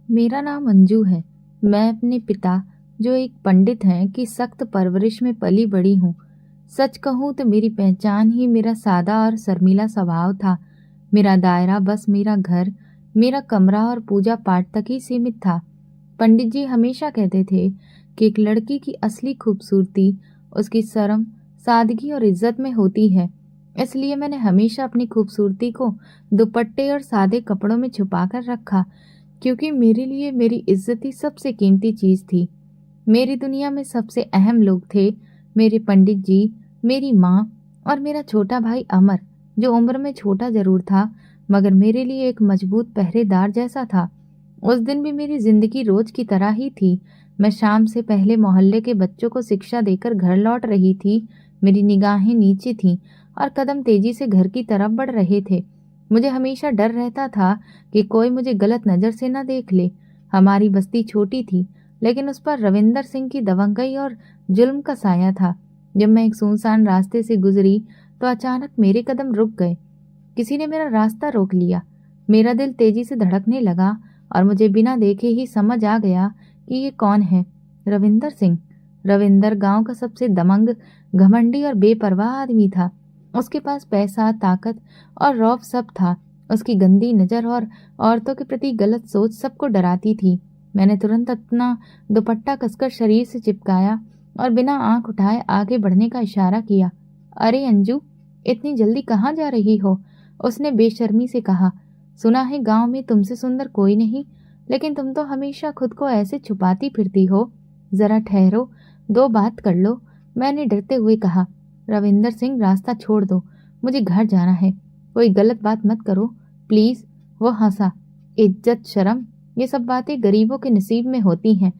मेरा नाम अंजू है। मैं अपने पिता, जो एक पंडित हैं, की सख्त परवरिश में पली बड़ी हूँ। सच कहूँ तो मेरी पहचान ही मेरा सादा और शर्मीला स्वभाव था। मेरा दायरा बस मेरा घर, मेरा कमरा और पूजा पाठ तक ही सीमित था। पंडित जी हमेशा कहते थे कि एक लड़की की असली खूबसूरती उसकी शर्म, सादगी और इज्जत में होती है। इसलिए मैंने हमेशा अपनी खूबसूरती को दुपट्टे और सादे कपड़ों में छुपा कर रखा, क्योंकि मेरे लिए मेरी इज्जत ही सबसे कीमती चीज थी। मेरी दुनिया में सबसे अहम लोग थे मेरे पंडित जी, मेरी माँ और मेरा छोटा भाई अमर, जो उम्र में छोटा जरूर था मगर मेरे लिए एक मजबूत पहरेदार जैसा था। उस दिन भी मेरी जिंदगी रोज की तरह ही थी। मैं शाम से पहले मोहल्ले के बच्चों को शिक्षा देकर घर लौट रही थी। मेरी निगाहें नीचे थीं और कदम तेजी से घर की तरफ बढ़ रहे थे। मुझे हमेशा डर रहता था कि कोई मुझे गलत नजर से न देख ले। हमारी बस्ती छोटी थी, लेकिन उस पर रविंदर सिंह की दबंगई और जुल्म का साया था। जब मैं एक सुनसान रास्ते से गुजरी तो अचानक मेरे कदम रुक गए। किसी ने मेरा रास्ता रोक लिया। मेरा दिल तेजी से धड़कने लगा और मुझे बिना देखे ही समझ आ गया कि ये कौन है। रविंदर सिंह। रविंदर गांव का सबसे दमंग, घमंडी और बेपरवाह आदमी था। उसके पास पैसा, ताकत और रौब सब था। उसकी गंदी नजर और औरतों के प्रति गलत सोच सबको डराती थी। मैंने तुरंत अपना दुपट्टा कसकर शरीर से चिपकाया और बिना आंख उठाए आगे बढ़ने का इशारा किया। अरे अंजू, इतनी जल्दी कहाँ जा रही हो? उसने बेशर्मी से कहा। सुना है गांव में तुमसे सुंदर कोई नहीं, लेकिन तुम तो हमेशा खुद को ऐसे छुपाती फिरती हो। जरा ठहरो, दो बात कर लो, मैंने डरते हुए कहा। रविंदर सिंह, रास्ता छोड़ दो, मुझे घर जाना है। कोई गलत बात मत करो प्लीज। वो हंसा। इज्जत, शर्म, ये सब बातें गरीबों के नसीब में होती हैं।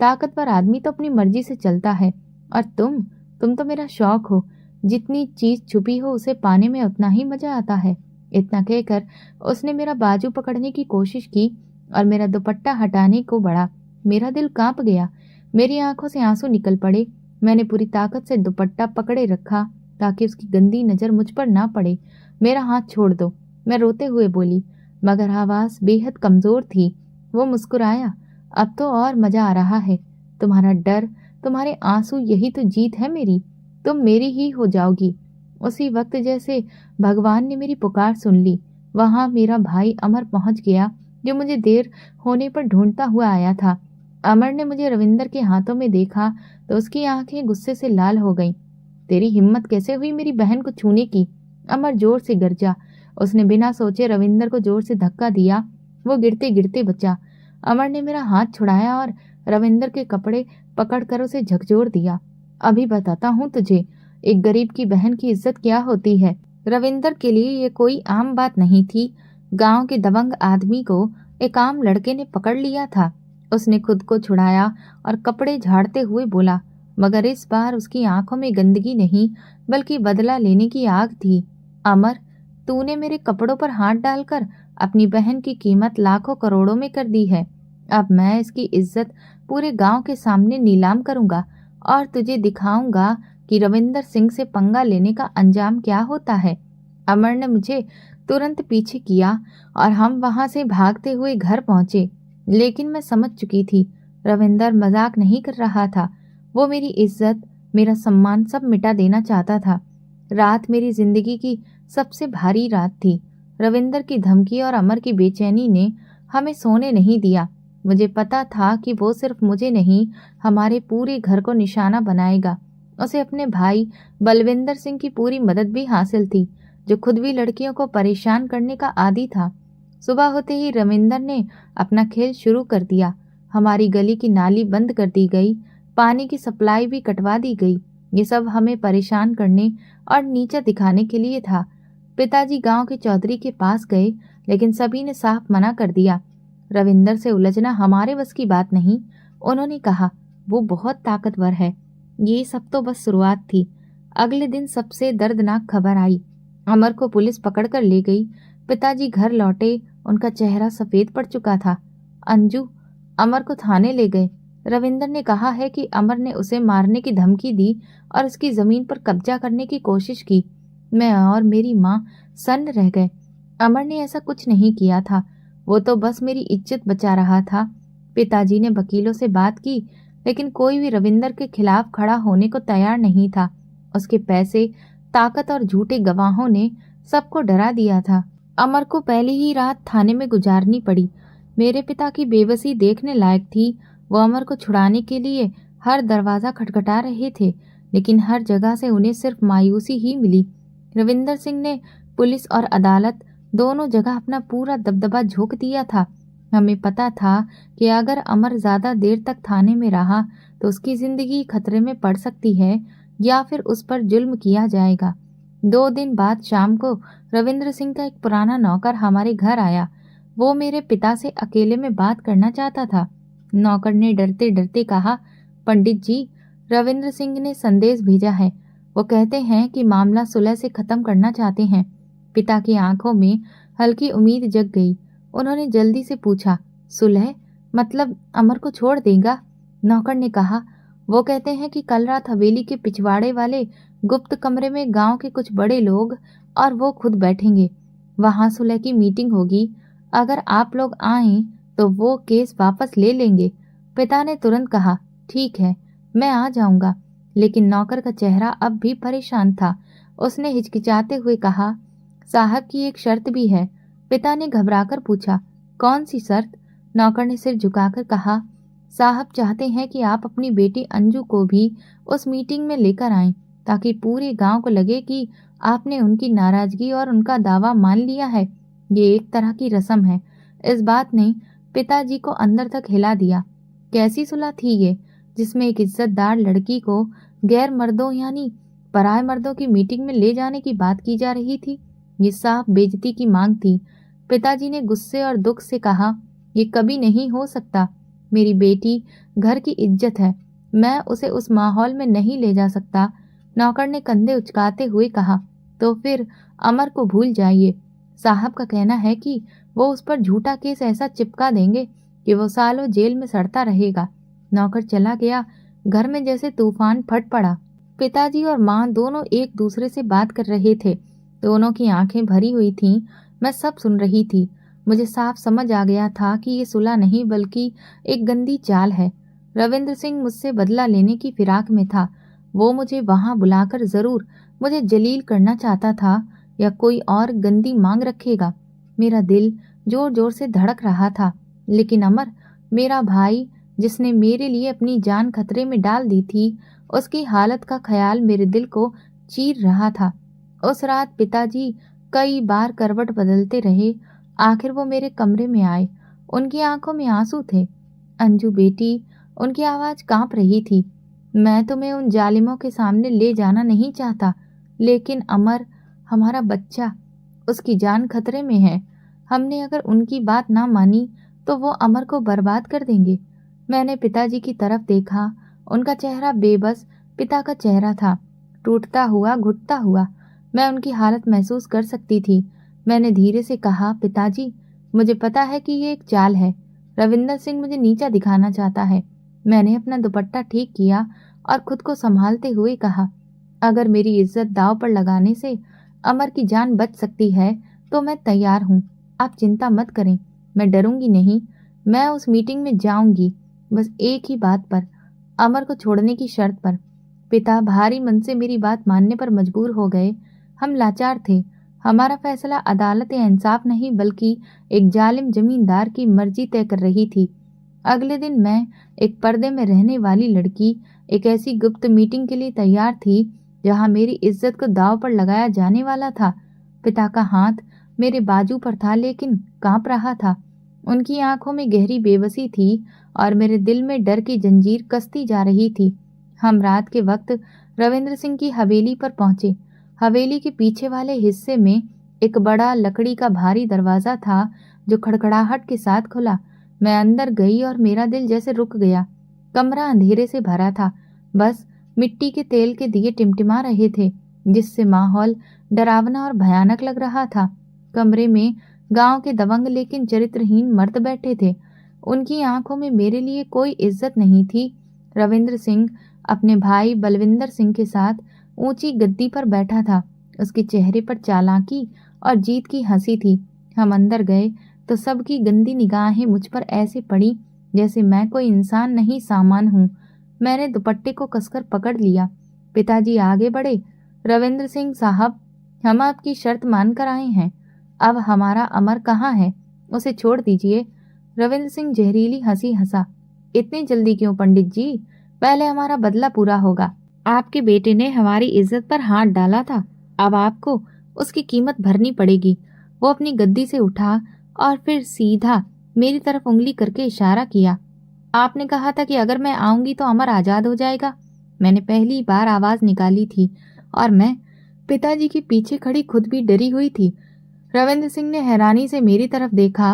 ताकतवर आदमी तो अपनी मर्जी से चलता है। और तुम तो मेरा शौक हो। जितनी चीज छुपी हो उसे पाने में उतना ही मजा आता है। इतना कहकर उसने मेरा बाजू पकड़ने की कोशिश की और मेरा दुपट्टा हटाने को बढ़ा। मेरा दिल कांप गया। मेरी आंखों से आंसू निकल पड़े। मैंने पूरी ताकत से दुपट्टा पकड़े रखा ताकि उसकी गंदी नजर मुझ पर ना पड़े। मेरा हाथ छोड़ दो, मैं रोते हुए बोली, मगर आवाज बेहद कमजोर थी। वो मुस्कुराया। अब तो और मजा आ रहा है। तुम्हारा डर, तुम्हारे आंसू, यही तो जीत है मेरी। तुम मेरी ही हो जाओगी। उसी वक्त जैसे भगवान ने मेरी पुकार सुन ली, वहां मेरा भाई अमर पहुंच गया, जो मुझे देर होने पर ढूंढता हुआ आया था। अमर ने मुझे रविंदर के हाथों में देखा तो उसकी आंखें गुस्से से लाल हो गईं। तेरी हिम्मत कैसे हुई मेरी बहन को छूने की? अमर जोर से गरजा। उसने बिना सोचे रविंदर को जोर से धक्का दिया। वो गिरते गिरते बचा। अमर ने मेरा हाथ छुड़ाया और रविंदर के कपड़े पकड़कर उसे झकझोर दिया। अभी बताता हूँ तुझे, एक गरीब की बहन की इज्जत क्या होती है। रविंदर के लिए ये कोई आम बात नहीं थी। गांव के दबंग आदमी को एक आम लड़के ने पकड़ लिया था। उसने खुद को छुड़ाया और कपड़े झाड़ते हुए बोला, मगर इस बार उसकी आंखों में गंदगी नहीं, बल्कि बदला लेने की आग थी। अमर, तूने मेरे कपड़ों पर हाथ डालकर अपनी बहन की कीमत लाखों करोड़ों में कर दी है। अब मैं इसकी इज्जत पूरे गांव के सामने नीलाम करूंगा और तुझे दिखाऊंगा कि रविंदर सिंह से पंगा लेने का अंजाम क्या होता है। अमर ने मुझे तुरंत पीछे किया और हम वहां से भागते हुए घर पहुंचे। लेकिन मैं समझ चुकी थी, रविंदर मजाक नहीं कर रहा था। वो मेरी इज्जत, मेरा सम्मान सब मिटा देना चाहता था। रात मेरी जिंदगी की सबसे भारी रात थी। रविंदर की धमकी और अमर की बेचैनी ने हमें सोने नहीं दिया। मुझे पता था कि वो सिर्फ मुझे नहीं, हमारे पूरे घर को निशाना बनाएगा। उसे अपने भाई बलविंदर सिंह की पूरी मदद भी हासिल थी, जो खुद भी लड़कियों को परेशान करने का आदी था। सुबह होते ही रविंदर ने अपना खेल शुरू कर दिया। हमारी गली की नाली बंद कर दी गई, पानी की सप्लाई भी कटवा दी गई। ये सब हमें परेशान करने और नीचा दिखाने के लिए था। पिताजी गांव के चौधरी के पास गए, लेकिन सभी ने साफ मना कर दिया। रविंदर से उलझना हमारे बस की बात नहीं। उन्होंने कहा, वो बहुत ताकतवर है। ये सब तो बस शुरुआत थी। अगले दिन सबसे दर्दनाक खबर आई। अमर को पुलिस पकड़कर ले गई। पिताजी घर लौटे, उनका चेहरा सफेद पड़ चुका था। अंजू, अमर को थाने ले गए। रविंदर ने कहा है कि अमर ने उसे मारने की धमकी दी और उसकी जमीन पर कब्जा करने की कोशिश की। मैं और मेरी माँ सन्न रह गए। अमर ने ऐसा कुछ नहीं किया था। वो तो बस मेरी इज्जत बचा रहा था। पिताजी ने वकीलों से बात की, लेकिन कोई भी रविंदर के खिलाफ खड़ा होने को तैयार नहीं था। उसके पैसे, ताकत और झूठे गवाहों ने सबको डरा दिया था। अमर को पहली ही रात थाने में गुजारनी पड़ी। मेरे पिता की बेबसी देखने लायक थी। वो अमर को छुड़ाने के लिए हर दरवाजा खटखटा रहे थे, लेकिन हर जगह से उन्हें सिर्फ मायूसी ही मिली। रविंदर सिंह ने पुलिस और अदालत दोनों जगह अपना पूरा दबदबा झोंक दिया था। हमें पता था कि अगर अमर ज्यादा देर तक थाने में रहा तो उसकी जिंदगी खतरे में पड़ सकती है या फिर उस पर जुल्म किया जाएगा। 2 दिन बाद शाम को रविंद्र सिंह का एक पुराना नौकर हमारे घर आया। वो मेरे पिता से अकेले में बात करना चाहता था। नौकर ने डरते डरते कहा, पंडित जी, रविंद्र सिंह ने संदेश भेजा है। वो कहते हैं कि मामला सुलह से खत्म करना चाहते हैं। पिता की आंखों में हल्की उम्मीद जग गई। उन्होंने जल्दी से पूछा, सुलह? मतलब अमर को छोड़ देगा? नौकर ने कहा, वो कहते हैं कि कल रात हवेली के पिछवाड़े वाले गुप्त कमरे में गांव के कुछ बड़े लोग और वो खुद बैठेंगे। वहां सुलह की मीटिंग होगी। अगर आप लोग आए तो वो केस वापस ले लेंगे। पिता ने तुरंत कहा, ठीक है, मैं आ जाऊंगा। लेकिन नौकर का चेहरा अब भी परेशान था। उसने हिचकिचाते हुए कहा, साहब की एक शर्त भी है। पिता ने घबराकर पूछा, कौन सी शर्त? नौकर ने सिर झुकाकर कहा, साहब चाहते हैं कि आप अपनी बेटी अंजू को भी उस मीटिंग में लेकर आएं, ताकि पूरे गांव को लगे कि आपने उनकी नाराजगी और उनका दावा मान लिया है। ये एक तरह की रस्म है। इस बात ने पिताजी को अंदर तक हिला दिया। कैसी सुलह थी ये, जिसमें एक इज्जतदार लड़की को गैर मर्दों यानी पराये मर्दों की मीटिंग में ले जाने की बात की जा रही थी? ये साफ बेइज्जती की मांग थी। पिताजी ने गुस्से और दुख से कहा, ये कभी नहीं हो सकता। मेरी बेटी घर की इज्जत है, मैं उसे उस माहौल में नहीं ले जा सकता। नौकर ने कंधे उचकाते हुए कहा, तो फिर अमर को भूल जाइए। साहब का कहना है कि वो उस पर झूठा केस ऐसा चिपका देंगे कि वो सालों जेल में सड़ता रहेगा। नौकर चला गया। घर में जैसे तूफान फट पड़ा। पिताजी और माँ दोनों एक दूसरे से बात कर रहे थे। दोनों की आंखें भरी हुई थीं। मैं सब सुन रही थी। मुझे साफ समझ आ गया था कि ये सुलह नहीं बल्कि एक गंदी चाल है। रविंद्र सिंह मुझसे बदला लेने की फिराक में था। वो मुझे वहां बुलाकर जरूर मुझे जलील करना चाहता था या कोई और गंदी मांग रखेगा। मेरा दिल जोर जोर से धड़क रहा था। लेकिन अमर, मेरा भाई, जिसने मेरे लिए अपनी जान खतरे में डाल दी थी, उसकी हालत का ख्याल मेरे दिल को चीर रहा था। उस रात पिताजी कई बार करवट बदलते रहे। आखिर वो मेरे कमरे में आए। उनकी आंखों में आंसू थे। अंजू बेटी, उनकी आवाज कांप रही थी। मैं तुम्हें उन जालिमों के सामने ले जाना नहीं चाहता, लेकिन अमर, हमारा बच्चा, उसकी जान खतरे में है। हमने अगर उनकी बात ना मानी तो वो अमर को बर्बाद कर देंगे। मैंने पिताजी की तरफ देखा। उनका चेहरा बेबस पिता का चेहरा था, टूटता हुआ, घुटता हुआ। मैं उनकी हालत महसूस कर सकती थी। मैंने धीरे से कहा, पिताजी, मुझे पता है कि ये एक चाल है। रविंदर सिंह मुझे नीचा दिखाना चाहता है। मैंने अपना दुपट्टा ठीक किया और खुद को संभालते हुए कहा, अगर मेरी इज्जत दांव पर लगाने से अमर की जान बच सकती है तो मैं तैयार हूँ। आप चिंता मत करें, मैं डरूंगी नहीं। मैं उस मीटिंग में जाऊंगी, बस एक ही बात पर, अमर को छोड़ने की शर्त पर। पिता भारी मन से मेरी बात मानने पर मजबूर हो गए। हम लाचार थे। हमारा फैसला अदालत इंसाफ नहीं बल्कि एक जालिम जमींदार की मर्जी तय कर रही थी। अगले दिन मैं, एक पर्दे में रहने वाली लड़की, एक ऐसी गुप्त मीटिंग के लिए तैयार थी जहां मेरी इज्जत को दांव पर लगाया जाने वाला था। पिता का हाथ मेरे बाजू पर था, लेकिन कांप रहा था। उनकी आंखों में गहरी बेबसी थी और मेरे दिल में डर की जंजीर कसती जा रही थी। हम रात के वक्त रविंद्र सिंह की हवेली पर पहुंचे। हवेली के पीछे वाले हिस्से में एक बड़ा लकड़ी का भारी दरवाजा था जो खड़खड़ाहट के साथ खुला। मैं अंदर गई और मेरा दिल जैसे रुक गया। कमरा अंधेरे से भरा था। बस मिट्टी के तेल के दिए टिमटिमा रहे थे, जिससे माहौल डरावना और भयानक लग रहा था। कमरे में गांव के दबंग लेकिन चरित्रहीन मर्द बैठे थे। उनकी आंखों में मेरे लिए कोई इज्जत नहीं थी। रविंद्र सिंह अपने भाई बलविंदर सिंह के साथ ऊंची गद्दी पर बैठा था। उसके चेहरे पर चालाकी और जीत की हंसी थी। हम अंदर गए। तो सबकी गंदी निगाहें मुझ पर ऐसे पड़ी जैसे मैं कोई इंसान नहीं सामान हूँ। मैंने दुपट्टे को कसकर पकड़ लिया। पिताजी आगे बढ़े। रविंद्र सिंह साहब, हम आपकी शर्त मानकर आए हैं। अब हमारा अमर कहाँ है? उसे छोड़ दीजिए। रविंद्र सिंह जहरीली हंसी हंसा। इतनी जल्दी क्यों पंडित जी? पहले हमारा बदला पूरा होगा। आपके बेटे ने हमारी इज्जत पर हाथ डाला था, अब आपको उसकी कीमत भरनी पड़ेगी। वो अपनी गद्दी से उठा और फिर सीधा मेरी तरफ उंगली करके इशारा किया। आपने कहा था कि अगर मैं आऊंगी तो अमर आजाद हो जाएगा। मैंने पहली बार आवाज निकाली थी और मैं पिताजी के पीछे खड़ी खुद भी डरी हुई थी। रविंद्र सिंह ने हैरानी से मेरी तरफ देखा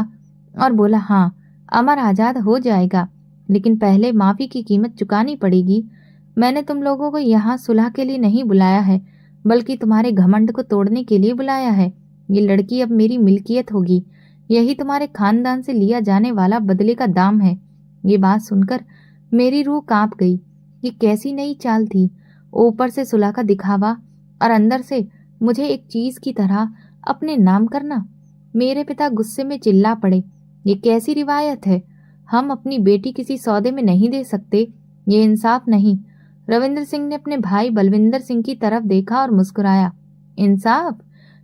और बोला, हाँ, अमर आजाद हो जाएगा, लेकिन पहले माफी की कीमत चुकानी पड़ेगी। मैंने तुम लोगों को यहाँ सुलह के लिए नहीं बुलाया है, बल्कि तुम्हारे घमंड को तोड़ने के लिए बुलाया है। ये लड़की अब मेरी मिल्कियत होगी। यही तुम्हारे खानदान से लिया जाने वाला बदले का दाम है। ये बात सुनकर मेरी रूह कांप गई। ये कैसी नई चाल थी? ऊपर से सुलह का दिखावा और अंदर से मुझे एक चीज की तरह अपने नाम करना। मेरे पिता गुस्से में चिल्ला पड़े, ये कैसी रिवायत है? हम अपनी बेटी किसी सौदे में नहीं दे सकते, ये इंसाफ नहीं। रविंद्र सिंह ने अपने भाई बलविंदर सिंह की तरफ देखा और मुस्कुराया। इंसाफ?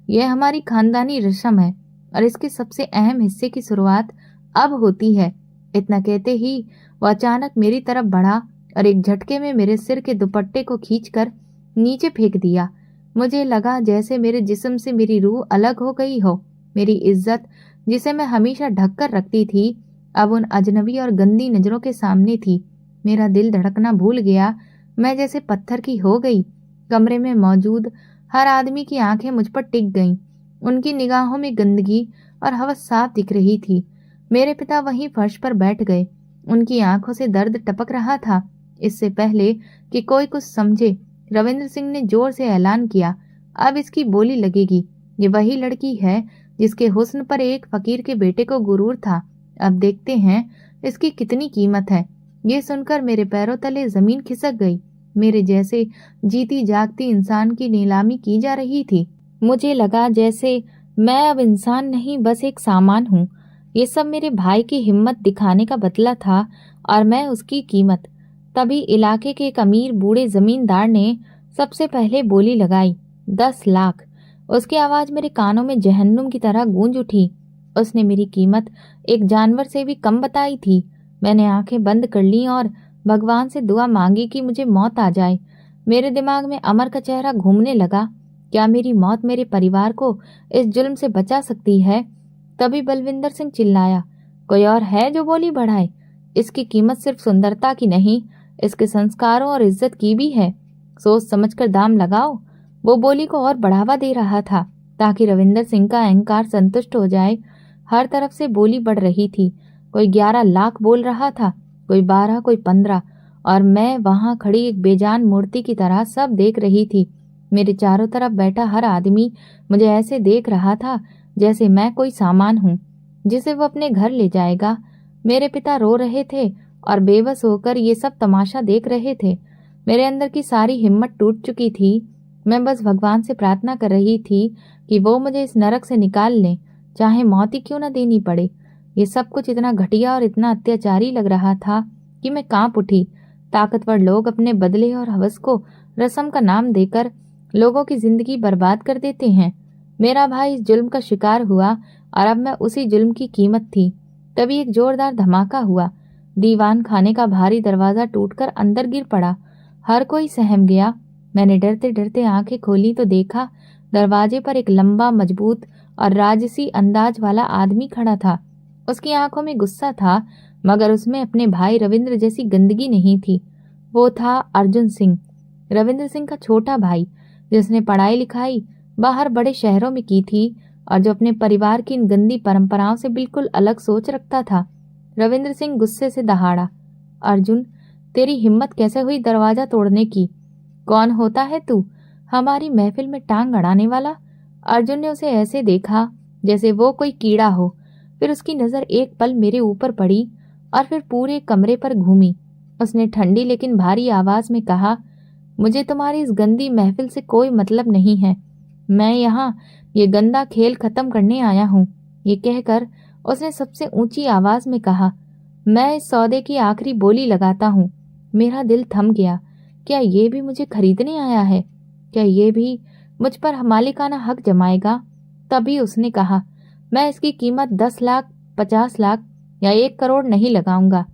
यह हमारी खानदानी रस्म है और इसके सबसे अहम हिस्से की शुरुआत अब होती है। इतना कहते ही वह अचानक मेरी तरफ बढ़ा और एक झटके में मेरे सिर के दुपट्टे को खींचकर नीचे फेंक दिया। मुझे लगा जैसे मेरे जिस्म से मेरी रूह अलग हो गई हो। मेरी इज्जत, जिसे मैं हमेशा ढककर रखती थी, अब उन अजनबी और गंदी नजरों के सामने थी। मेरा दिल धड़कना भूल गया। मैं जैसे पत्थर की हो गई। कमरे में मौजूद हर आदमी की आंखें मुझ पर टिक गईं। उनकी निगाहों में गंदगी और हवस साफ दिख रही थी। मेरे पिता वहीं फर्श पर बैठ गए। उनकी आंखों से दर्द टपक रहा था। इससे पहले कि कोई कुछ समझे, रविंद्र सिंह ने जोर से ऐलान किया, अब इसकी बोली लगेगी। ये वही लड़की है जिसके हुस्न पर एक फकीर के बेटे को गुरूर था। अब देखते हैं इसकी कितनी कीमत है। ये सुनकर मेरे पैरों तले जमीन खिसक गई। मेरे जैसे जीती जागती इंसान की नीलामी की जा रही थी। मुझे लगा जैसे मैं अब इंसान नहीं, बस एक सामान हूँ। ये सब मेरे भाई की हिम्मत दिखाने का बदला था और मैं उसकी कीमत। तभी इलाके के एक अमीर बूढ़े जमींदार ने सबसे पहले बोली लगाई, 10 लाख। उसकी आवाज मेरे कानों में जहन्नुम की तरह गूंज उठी। उसने मेरी कीमत एक जानवर से भी कम बताई थी। मैंने आंखें बंद कर ली और भगवान से दुआ मांगी कि मुझे मौत आ जाए। मेरे दिमाग में अमर का चेहरा घूमने लगा। क्या मेरी मौत मेरे परिवार को इस जुल्म से बचा सकती है? तभी बलविंदर सिंह चिल्लाया, कोई और है जो बोली बढ़ाए? इसकी कीमत सिर्फ सुंदरता की नहीं, इसके संस्कारों और इज्जत की भी है। सोच समझकर दाम लगाओ। वो बोली को और बढ़ावा दे रहा था ताकि रविंदर सिंह का अहंकार संतुष्ट हो जाए। हर तरफ से बोली बढ़ रही थी। कोई 11 लाख बोल रहा था, कोई 12, कोई 15, और मैं वहां खड़ी एक बेजान मूर्ति की तरह सब देख रही थी। मेरे चारों तरफ बैठा हर आदमी मुझे ऐसे देख रहा था जैसे मैं कोई सामान हूँ जिसे वो अपने घर ले जाएगा। मेरे पिता रो रहे थे और बेबस होकर ये सब तमाशा देख रहे थे। मेरे अंदर की सारी हिम्मत टूट चुकी थी। मैं बस भगवान से प्रार्थना कर रही थी कि वो मुझे इस नरक से निकाल लें, चाहे मौत ही क्यों न देनी पड़े। ये सब कुछ इतना घटिया और इतना अत्याचारी लग रहा था कि मैं कांप उठी। ताकतवर लोग अपने बदले और हवस को रस्म का नाम देकर लोगों की जिंदगी बर्बाद कर देते हैं। मेरा भाई इस जुल्म का शिकार हुआ और अब मैं उसी जुल्म की कीमत थी। तभी एक जोरदार धमाका हुआ। दीवान खाने का भारी दरवाजा टूटकर अंदर गिर पड़ा। हर कोई सहम गया। मैंने डरते डरते आंखें खोली तो देखा दरवाजे पर एक लंबा, मजबूत और राजसी अंदाज वाला आदमी खड़ा था। उसकी आंखों में गुस्सा था, मगर उसमें अपने भाई रविंद्र जैसी गंदगी नहीं थी। वो था अर्जुन सिंह, रविंद्र सिंह का छोटा भाई, जिसने पढ़ाई लिखाई बाहर बड़े शहरों में की थी और जो अपने परिवार की इन गंदी परंपराओं से बिल्कुल अलग सोच रखता था। रविंद्र सिंह गुस्से से दहाड़ा, अर्जुन, तेरी हिम्मत कैसे हुई दरवाजा तोड़ने की? कौन होता है तू, हमारी महफिल में टांग अड़ाने वाला? अर्जुन ने उसे ऐसे देखा जैसे वो कोई कीड़ा हो। फिर उसकी नजर एक पल मेरे ऊपर पड़ी और फिर पूरे कमरे पर घूमी। उसने ठंडी लेकिन भारी आवाज में कहा, मुझे तुम्हारी इस गंदी महफिल से कोई मतलब नहीं है। मैं यहाँ ये गंदा खेल खत्म करने आया हूँ। ये कहकर उसने सबसे ऊंची आवाज में कहा, मैं इस सौदे की आखिरी बोली लगाता हूँ। मेरा दिल थम गया। क्या ये भी मुझे खरीदने आया है? क्या ये भी मुझ पर मालिकाना हक जमाएगा? तभी उसने कहा, मैं इसकी कीमत 10 लाख, 50 लाख या 1 करोड़ नहीं लगाऊंगा।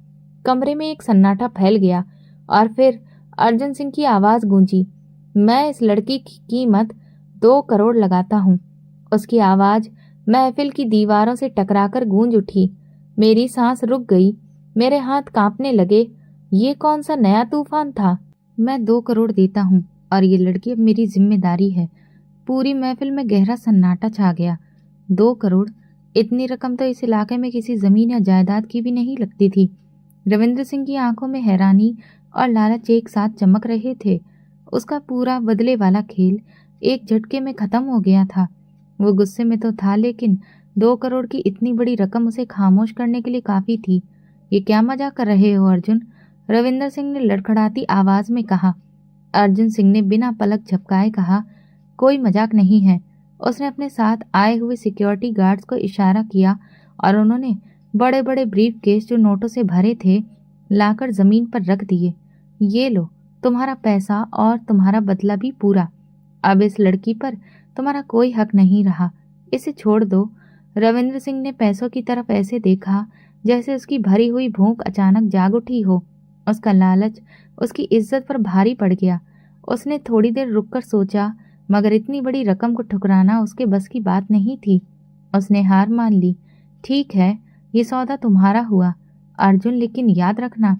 कमरे में एक सन्नाटा फैल गया और फिर अर्जुन सिंह की आवाज गूंजी, मैं इस लड़की की कीमत 2 करोड़ लगाता हूँ। उसकी आवाज महफिल की दीवारों से टकराकर गूंज उठी। मेरी सांस रुक गई, मेरे हाथ कांपने लगे। ये कौन सा नया तूफान था? मैं 2 करोड़ देता हूँ और ये लड़की अब मेरी जिम्मेदारी है। पूरी महफिल में गहरा सन्नाटा छा गया। 2 करोड़, इतनी रकम तो इस इलाके में किसी जमीन या जायदाद की भी नहीं लगती थी। रविंद्र सिंह की आंखों में हैरानी और लालच एक साथ चमक रहे थे। उसका पूरा बदले वाला खेल एक झटके में खत्म हो गया था। वो गुस्से में तो था, लेकिन 2 करोड़ की इतनी बड़ी रकम उसे खामोश करने के लिए काफी थी। ये क्या मजाक कर रहे हो अर्जुन? रविंद्र सिंह ने लड़खड़ाती आवाज में कहा। अर्जुन सिंह ने बिना पलक झपकाए कहा, कोई मजाक नहीं है। उसने अपने साथ आए हुए सिक्योरिटी गार्ड्स को इशारा किया और उन्होंने बड़े बड़े ब्रीफ केस जो नोटों से भरे थे लाकर जमीन पर रख दिए। ये लो, तुम्हारा पैसा और तुम्हारा बदला भी पूरा। अब इस लड़की पर तुम्हारा कोई हक नहीं रहा, इसे छोड़ दो। रविंद्र सिंह ने पैसों की तरफ ऐसे देखा जैसे उसकी भरी हुई भूख अचानक जाग उठी हो। उसका लालच उसकी इज्जत पर भारी पड़ गया। उसने थोड़ी देर रुककर सोचा, मगर इतनी बड़ी रकम को ठुकराना उसके बस की बात नहीं थी। उसने हार मान ली। ठीक है, ये सौदा तुम्हारा हुआ अर्जुन, लेकिन याद रखना,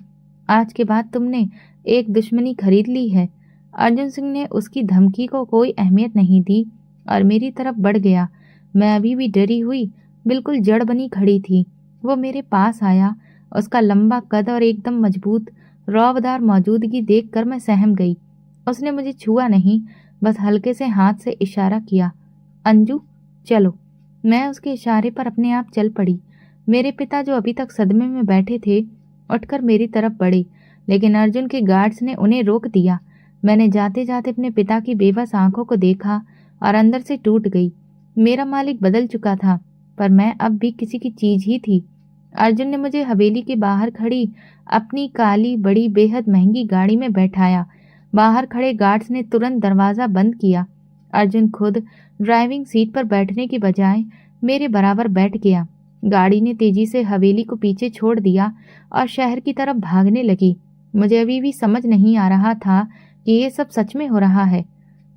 आज के बाद तुमने एक दुश्मनी खरीद ली है। अर्जुन सिंह ने उसकी धमकी को कोई अहमियत नहीं दी और मेरी तरफ बढ़ गया। मैं अभी भी डरी हुई बिल्कुल जड़ बनी खड़ी थी। वो मेरे पास आया। उसका लंबा कद और एकदम मजबूत रौबदार मौजूदगी देखकर मैं सहम गई। उसने मुझे छुआ नहीं, बस हल्के से हाथ से इशारा किया, अंजू चलो। मैं उसके इशारे पर अपने आप चल पड़ी। मेरे पिता जो अभी तक सदमे में बैठे थे उठकर मेरी तरफ बढ़े, लेकिन अर्जुन के गार्ड्स ने उन्हें रोक दिया। मैंने जाते जाते अपने पिता की बेबस आंखों को देखा और अंदर से टूट गई। मेरा मालिक बदल चुका था, पर मैं अब भी किसी की चीज ही थी। अर्जुन ने मुझे हवेली के बाहर खड़ी अपनी काली बड़ी बेहद महंगी गाड़ी में बैठाया। बाहर खड़े गार्ड्स ने तुरंत दरवाजा बंद किया। अर्जुन खुद ड्राइविंग सीट पर बैठने की बजाय मेरे बराबर बैठ गया। गाड़ी ने तेजी से हवेली को पीछे छोड़ दिया और शहर की तरफ भागने लगी। मुझे अभी भी समझ नहीं आ रहा था कि ये सब सच में हो रहा है।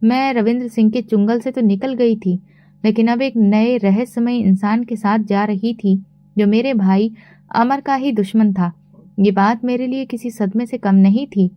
मैं रविंद्र सिंह के चुंगल से तो निकल गई थी, लेकिन अब एक नए रहस्यमय इंसान के साथ जा रही थी जो मेरे भाई अमर का ही दुश्मन था। ये बात मेरे लिए किसी सदमे से कम नहीं थी।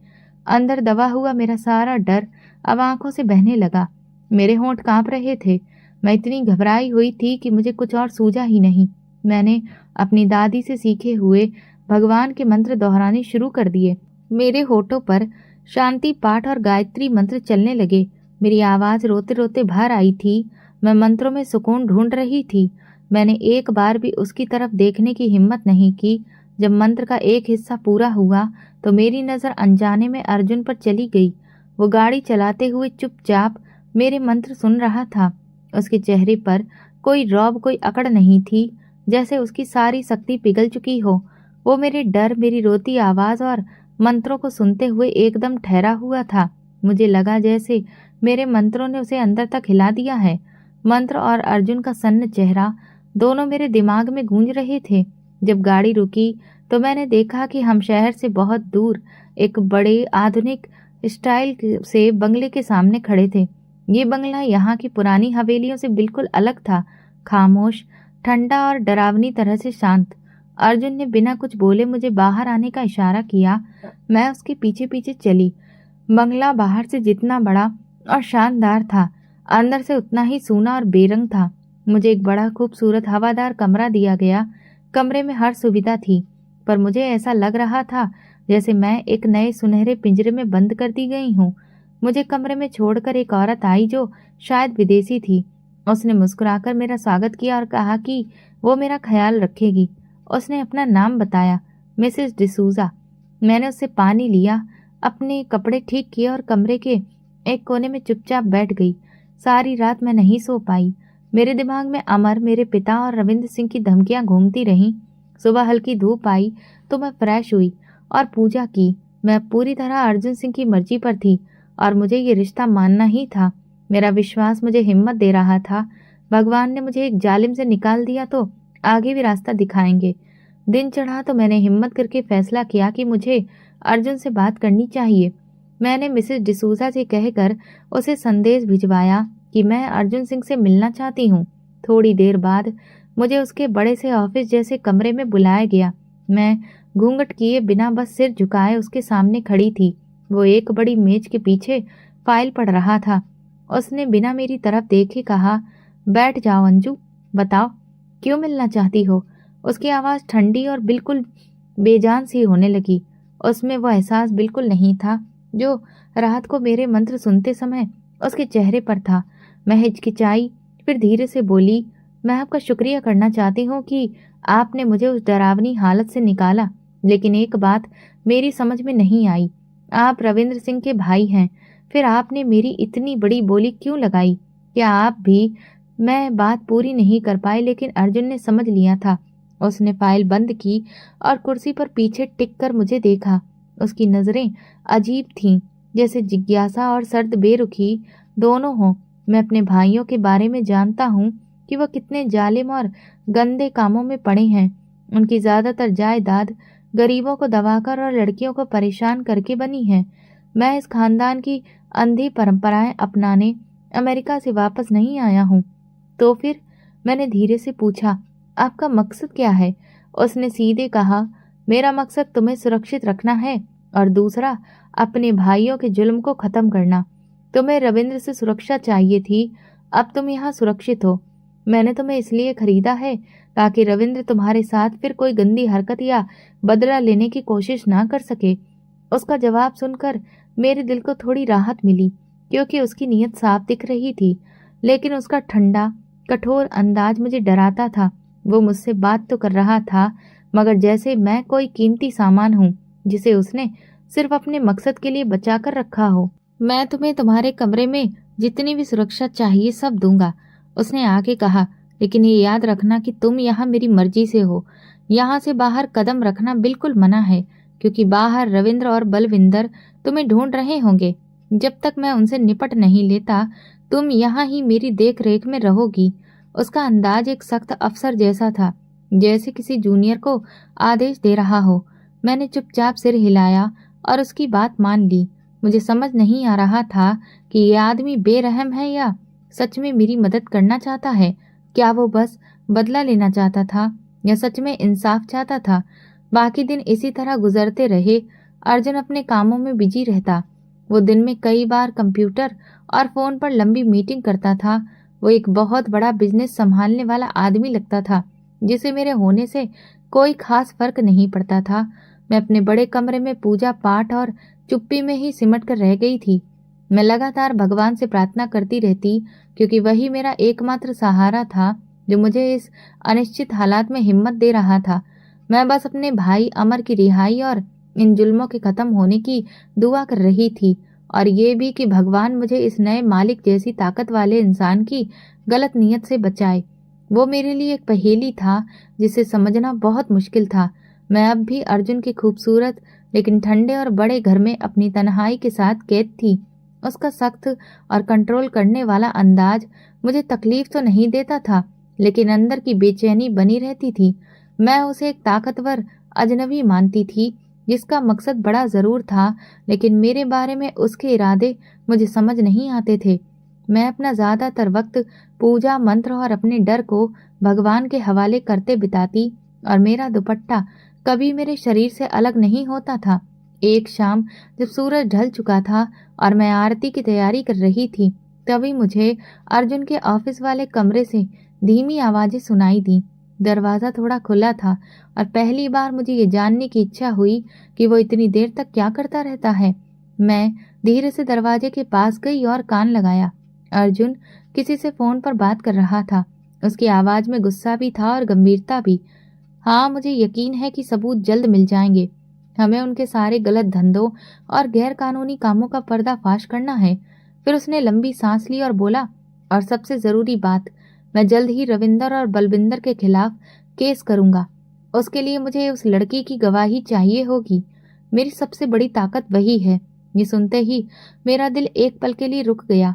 अंदर दबा हुआ मेरा सारा डर अब आंखों से बहने लगा। मेरे होंठ कांप रहे थे। मैं इतनी घबराई हुई थी कि मुझे कुछ और सूझा ही नहीं। मैंने अपनी दादी से सीखे हुए भगवान के मंत्र दोहराने शुरू कर दिए। मेरे होठों पर शांति पाठ और गायत्री मंत्र चलने लगे। मेरी आवाज रोते रोते बाहर आई थी। मैं मंत्रों में सुकून ढूंढ रही थी। मैंने एक बार भी उसकी तरफ देखने की हिम्मत नहीं की। जब मंत्र का एक हिस्सा पूरा हुआ तो मेरी नजर अनजाने में अर्जुन पर चली गई। वो गाड़ी चलाते हुए चुपचाप मेरे मंत्र सुन रहा था। उसके चेहरे पर कोई रौब, कोई अकड़ नहीं थी, जैसे उसकी सारी शक्ति पिघल चुकी हो। वो मेरे डर, मेरी रोती आवाज और मंत्रों को सुनते हुए एकदम ठहरा हुआ था। मुझे लगा जैसे मेरे मंत्रों ने उसे अंदर तक हिला दिया है। मंत्र और अर्जुन का सन्न चेहरा दोनों मेरे दिमाग में गूंज रहे थे। जब गाड़ी रुकी तो मैंने देखा कि हम शहर से बहुत दूर एक बड़े आधुनिक स्टाइल से बंगले के सामने खड़े थे। ये बंगला यहाँ की पुरानी हवेलियों से बिल्कुल अलग था, खामोश, ठंडा और डरावनी तरह से शांत। अर्जुन ने बिना कुछ बोले मुझे बाहर आने का इशारा किया। मैं उसके पीछे पीछे चली। बंगला बाहर से जितना बड़ा और शानदार था, अंदर से उतना ही सूना और बेरंग था। मुझे एक बड़ा खूबसूरत हवादार कमरा दिया गया। कमरे में हर सुविधा थी, पर मुझे ऐसा लग रहा था जैसे मैं एक नए सुनहरे पिंजरे में बंद कर दी गई हूँ। मुझे कमरे में छोड़कर एक औरत आई जो शायद विदेशी थी। उसने मुस्कुराकर मेरा स्वागत किया और कहा कि वो मेरा ख्याल रखेगी। उसने अपना नाम बताया, मिसेस डिसूजा। मैंने उससे पानी लिया, अपने कपड़े ठीक किए और कमरे के एक कोने में चुपचाप बैठ गई। सारी रात मैं नहीं सो पाई। मेरे दिमाग में अमर, मेरे पिता और रविंद्र सिंह की धमकियां घूमती रहीं। सुबह हल्की धूप आई तो मैं फ्रेश हुई और पूजा की। मैं पूरी तरह अर्जुन सिंह की मर्जी पर थी और मुझे ये रिश्ता मानना ही था। मेरा विश्वास मुझे हिम्मत दे रहा था। भगवान ने मुझे एक जालिम से निकाल दिया तो आगे भी रास्ता दिखाएंगे। दिन चढ़ा तो मैंने हिम्मत करके फैसला किया कि मुझे अर्जुन से बात करनी चाहिए। मैंने मिसेस डिसूजा से कहकर उसे संदेश भिजवाया कि मैं अर्जुन सिंह से मिलना चाहती हूँ। थोड़ी देर बाद मुझे उसके बड़े से ऑफिस जैसे कमरे में बुलाया गया। मैं घूंघट किए बिना बस सिर झुकाए उसके सामने खड़ी थी। वो एक बड़ी मेज के पीछे फाइल पढ़ रहा था। उसने बिना मेरी तरफ देखे कहा, बैठ जाओ अंजू, बताओ क्यों मिलना चाहती हो। उसकी आवाज़ ठंडी और बिल्कुल बेजान सी होने लगी। उसमें वो एहसास बिल्कुल नहीं था जो रात को मेरे मंत्र सुनते समय उसके चेहरे पर था। मैं हिचकिचाई, फिर धीरे से बोली, मैं आपका शुक्रिया करना चाहती हूँ कि आपने मुझे उस डरावनी हालत से निकाला, लेकिन एक बात मेरी समझ में नहीं आई। आप रविंद्र सिंह के भाई हैं, फिर आपने मेरी इतनी बड़ी बोली क्यों लगाई? क्या आप भी? मैं बात पूरी नहीं कर पाई, लेकिन अर्जुन ने समझ लिया था। उसने फाइल बंद की और कुर्सी पर पीछे टिक कर मुझे देखा। उसकी नजरें अजीब थीं, जैसे जिज्ञासा और सर्द बेरुखी दोनों हों। मैं अपने भाइयों के बारे में जानता हूँ कि वह कितने जालिम और गंदे कामों में पड़े हैं। उनकी ज्यादातर जायदाद गरीबों को दबाकर और लड़कियों को परेशान करके बनी है। मैं इस खानदान की अंधी परंपराएं अपनाने अमेरिका से वापस नहीं आया हूँ। तो फिर? मैंने धीरे से पूछा, आपका मकसद क्या है? उसने सीधे कहा, मेरा मकसद तुम्हें सुरक्षित रखना है और दूसरा अपने भाइयों के जुल्म को खत्म करना। तुम्हें रविंद्र से सुरक्षा चाहिए थी, अब तुम यहाँ सुरक्षित हो। मैंने तुम्हें इसलिए खरीदा है ताकि रविंद्र तुम्हारे साथ फिर कोई गंदी हरकत या बदला लेने की कोशिश ना कर सके। उसका जवाब सुनकर मेरे दिल को थोड़ी राहत मिली, क्योंकि उसकी नीयत साफ दिख रही थी, लेकिन उसका ठंडा कठोर अंदाज मुझे डराता था। वो मुझसे बात तो कर रहा था, मगर जैसे मैं कोई कीमती सामान हूँ जिसे उसने सिर्फ अपने मकसद के लिए बचा कर रखा हो। मैं तुम्हें तुम्हारे कमरे में जितनी भी सुरक्षा चाहिए सब दूंगा, उसने आगे कहा, लेकिन ये याद रखना कि तुम यहाँ मेरी मर्जी से हो। यहाँ से बाहर कदम रखना बिल्कुल मना है, क्योंकि बाहर रविंद्र और बलविंदर तुम्हें ढूंढ रहे होंगे। जब तक मैं उनसे निपट नहीं लेता तुम यहाँ ही मेरी देख रेख में रहोगी। उसका अंदाज एक सख्त अफसर जैसा था, जैसे किसी जूनियर को आदेश दे रहा हो। मैंने चुपचाप सिर हिलाया और उसकी बात मान ली। मुझे समझ नहीं आ रहा था कि ये आदमी बेरहम है या सच में मेरी मदद करना चाहता है। क्या वो बस बदला लेना चाहता था या सच में इंसाफ चाहता था? बाकी दिन इसी तरह गुजरते रहे। अर्जुन अपने कामों में बिजी रहता। वो दिन में कई बार कंप्यूटर और फोन पर लंबी मीटिंग करता था। वो एक बहुत बड़ा बिजनेस संभालने वाला आदमी लगता था, जिसे मेरे होने से कोई खास फर्क नहीं पड़ता था। मैं अपने बड़े कमरे में पूजा पाठ और चुप्पी में ही सिमट कर रह गई थी। मैं लगातार भगवान से प्रार्थना करती रहती, क्योंकि वही मेरा एकमात्र सहारा था जो मुझे इस अनिश्चित हालात में हिम्मत दे रहा था। मैं बस अपने भाई अमर की रिहाई और इन जुल्मों के खत्म होने की दुआ कर रही थी, और ये भी कि भगवान मुझे इस नए मालिक जैसी ताकत वाले इंसान की गलत नीयत से बचाए। वो मेरे लिए एक पहेली था जिसे समझना बहुत मुश्किल था। मैं अब भी अर्जुन के खूबसूरत लेकिन ठंडे और बड़े घर में अपनी तन्हाई के साथ कैद थी। उसका सख्त और कंट्रोल करने वाला अंदाज मुझे तकलीफ तो नहीं देता था, लेकिन अंदर की बेचैनी बनी रहती थी। मैं उसे एक ताकतवर अजनबी मानती थी, जिसका मकसद बड़ा जरूर था, लेकिन मेरे बारे में उसके इरादे मुझे समझ नहीं आते थे। मैं अपना ज्यादातर वक्त पूजा मंत्र और अपने डर को भगवान के हवाले करते बिताती, और मेरा दुपट्टा कभी मेरे शरीर से अलग नहीं होता था। एक शाम जब सूरज ढल चुका था और मैं आरती की तैयारी कर रही थी, तभी मुझे अर्जुन के ऑफिस वाले कमरे से धीमी आवाजें सुनाई दी। दरवाजा थोड़ा खुला था और पहली बार मुझे ये जानने की इच्छा हुई कि वो इतनी देर तक क्या करता रहता है। मैं धीरे से दरवाजे के पास गई और कान लगाया। अर्जुन किसी से फोन पर बात कर रहा था। उसकी आवाज में गुस्सा भी था और गंभीरता भी। हाँ, मुझे यकीन है कि सबूत जल्द मिल जाएंगे। हमें उनके सारे गलत धंधों और गैर कानूनी कामों का पर्दाफाश करना है। फिर उसने लंबी सांस ली और बोला, और सबसे जरूरी बात, मैं जल्द ही रविंदर और बलविंदर के खिलाफ केस करूंगा। उसके लिए मुझे उस लड़की की गवाही चाहिए होगी। मेरी सबसे बड़ी ताकत वही है। ये सुनते ही मेरा दिल एक पल के लिए रुक गया।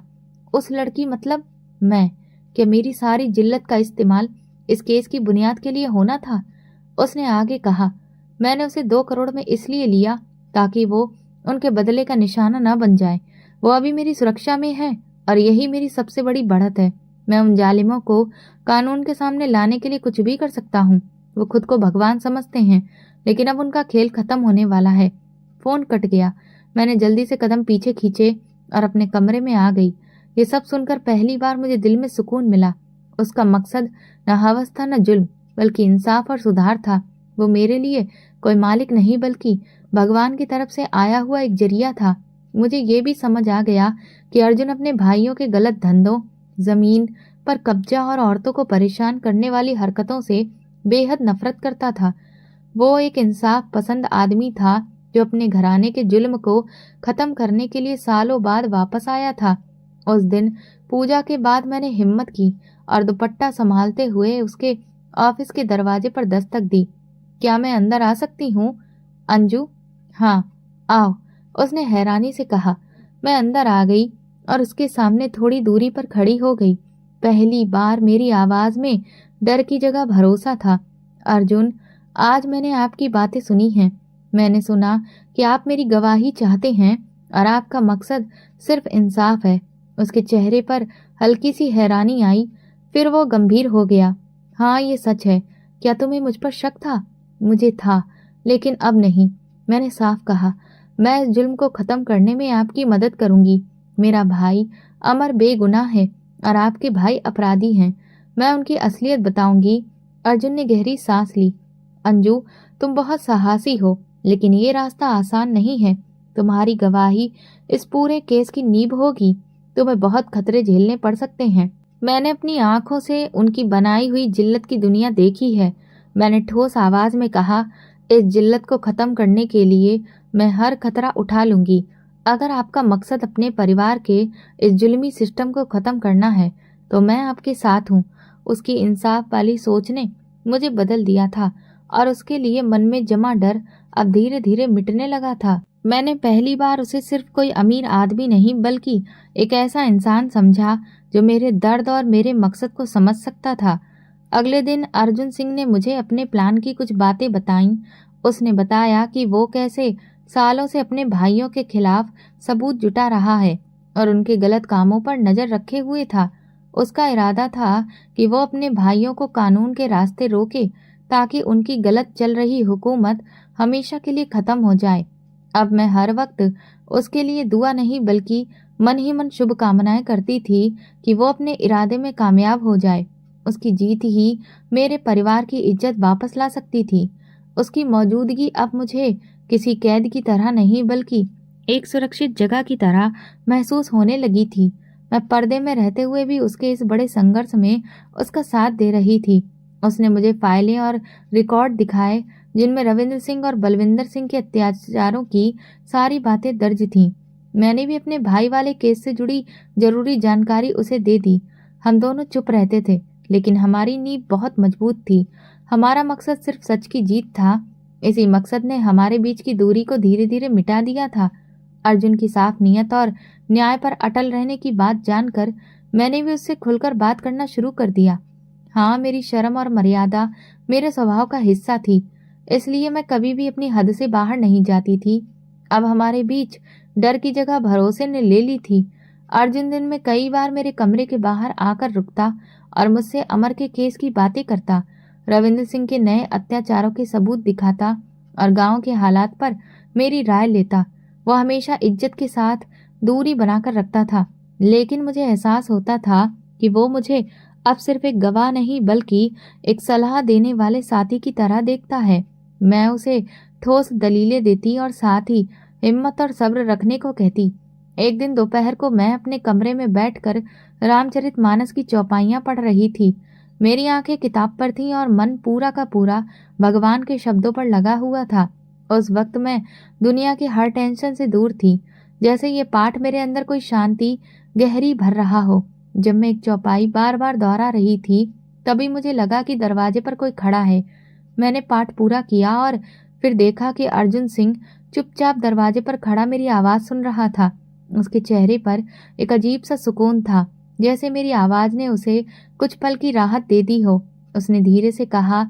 उस लड़की मतलब मैं? क्या मेरी सारी जिल्लत का इस्तेमाल इस केस की बुनियाद के लिए होना था? उसने आगे कहा, मैंने उसे 2 करोड़ में इसलिए लिया ताकि वो उनके बदले का निशाना न बन जाए। वो अभी मेरी सुरक्षा में है और यही मेरी सबसे बड़ी बढ़त है। मैं उन जालिमों को कानून के सामने लाने के लिए कुछ भी कर सकता हूँ। वो खुद को भगवान समझते हैं, लेकिन अब उनका खेल खत्म होने वाला है। फोन कट गया। मैंने जल्दी से कदम पीछे खींचे और अपने कमरे में आ गई। ये सब सुनकर पहली बार मुझे दिल में सुकून मिला। उसका मकसद न हवस था न जुल्म, बल्कि इंसाफ और सुधार था। वो मेरे लिए कोई मालिक नहीं बल्कि भगवान की तरफ से आया हुआ एक जरिया था। मुझे ये भी समझ आ गया कि अर्जुन अपने भाइयों के गलत धंधों, जमीन पर कब्जा और औरतों को परेशान करने वाली हरकतों से बेहद नफरत करता था। वो एक इंसाफ पसंद आदमी था जो अपने घराने के जुल्म को खत्म करने के लिए सालों बाद वापस आया था। उस दिन पूजा के बाद मैंने हिम्मत की और दुपट्टा संभालते हुए उसके ऑफिस के दरवाजे पर दस्तक दी। क्या मैं अंदर आ सकती हूँ, अंजू? हाँ, आओ, उसने हैरानी से कहा। मैं अंदर आ गई और उसके सामने थोड़ी दूरी पर खड़ी हो गई। पहली बार मेरी आवाज में डर की जगह भरोसा था। अर्जुन, आज मैंने आपकी बातें सुनी हैं। मैंने सुना कि आप मेरी गवाही चाहते हैं और आपका मकसद सिर्फ इंसाफ है। उसके चेहरे पर हल्की सी हैरानी आई, फिर वो गंभीर हो गया। हाँ, ये सच है। क्या तुम्हें मुझ पर शक था? मुझे था, लेकिन अब नहीं। मैंने साफ कहा, मैं इस जुल्म को खत्म करने में आपकी मदद करूंगी। मेरा भाई अमर बेगुनाह है और आपके भाई अपराधी हैं। मैं उनकी असलियत बताऊंगी। अर्जुन ने गहरी सांस ली। अंजू, तुम बहुत साहसी हो, लेकिन ये रास्ता आसान नहीं है। तुम्हारी गवाही इस पूरे केस की नींव होगी। तुम्हें बहुत खतरे झेलने पड़ सकते हैं। मैंने अपनी आंखों से उनकी बनाई हुई जिल्लत की दुनिया देखी है। मैंने ठोस आवाज में कहा, इस जिल्लत को खत्म करने के लिए मैं हर खतरा उठा लूंगी। अगर आपका मकसद अपने परिवार के इस जुल्मी सिस्टम को खत्म करना है तो मैं आपके साथ हूँ। उसकी इंसाफ वाली सोच ने मुझे बदल दिया था और उसके लिए मन में जमा डर अब धीरे धीरे मिटने लगा था। मैंने पहली बार उसे सिर्फ कोई अमीर आदमी नहीं बल्कि एक ऐसा इंसान समझा जो मेरे दर्द और मेरे मकसद को समझ सकता था। अगले दिन अर्जुन सिंह ने मुझे अपने प्लान की कुछ बातें बताईं। उसने बताया कि वो कैसे सालों से अपने भाइयों के खिलाफ सबूत जुटा रहा है और उनके गलत कामों पर नजर रखे हुए था। उसका इरादा था कि वो अपने भाइयों को कानून के रास्ते रोके ताकि उनकी गलत चल रही हुकूमत हमेशा के लिए खत्म हो जाए। अब मैं हर वक्त उसके लिए दुआ नहीं बल्कि मन ही मन शुभकामनाएं करती थी कि वो अपने इरादे में कामयाब हो जाए। उसकी जीत ही मेरे परिवार की इज्जत वापस ला सकती थी। उसकी मौजूदगी अब मुझे किसी कैद की तरह नहीं बल्कि एक सुरक्षित जगह की तरह महसूस होने लगी थी। मैं पर्दे में रहते हुए भी उसके इस बड़े संघर्ष में उसका साथ दे रही थी। उसने मुझे फाइलें और रिकॉर्ड दिखाए जिनमें रविंद्र सिंह और बलविंदर सिंह के अत्याचारों की सारी बातें दर्ज थीं। मैंने भी अपने भाई वाले केस से जुड़ी जरूरी जानकारी उसे दे दी। हम दोनों चुप रहते थे, लेकिन हमारी नींव बहुत मजबूत थी। हमारा मकसद सिर्फ सच की जीत था। इसी मकसद ने हमारे बीच की दूरी को धीरे धीरे मिटा दिया था। अर्जुन की साफ नीयत और न्याय पर अटल रहने की बात जानकर मैंने भी उससे खुलकर बात करना शुरू कर दिया। हाँ, मेरी शर्म और मर्यादा मेरे स्वभाव का हिस्सा थी, इसलिए मैं कभी भी अपनी हद से बाहर नहीं जाती थी। अब हमारे बीच डर की जगह भरोसे ने ले ली थी। अर्जुन दिन में कई बार मेरे कमरे के बाहर आकर रुकता और मुझसे अमर के केस की बातें करता, रविंद्र सिंह के नए अत्याचारों के सबूत दिखाता और गांव के हालात पर मेरी राय लेता। वो हमेशा इज्जत के साथ दूरी बनाकर रखता था, लेकिन मुझे एहसास होता था कि वो मुझे अब सिर्फ एक गवाह नहीं बल्कि एक सलाह देने वाले साथी की तरह देखता है। मैं उसे ठोस दलीलें देती और साथ ही हिम्मत और सब्र रखने को कहती। एक दिन दोपहर को मैं अपने कमरे में बैठकर रामचरितमानस की चौपाइयां पढ़ रही थी। मेरी आंखें किताब पर थीं और मन पूरा का पूरा भगवान के शब्दों पर लगा हुआ था। उस वक्त मैं दुनिया की हर टेंशन से दूर थी, जैसे ये पाठ मेरे अंदर कोई शांति गहरी भर रहा हो। जब मैं एक चौपाई बार बार दोहरा रही थी, तभी मुझे लगा कि दरवाजे पर कोई खड़ा है। मैंने पाठ पूरा किया और फिर देखा कि अर्जुन सिंह चुपचाप दरवाजे पर खड़ा मेरी आवाज सुन रहा था। उसके चेहरे पर एक अजीब सा सुकून था, जैसे मेरी आवाज ने उसे कुछ पल की राहत दे दी हो। उसने धीरे से कहा,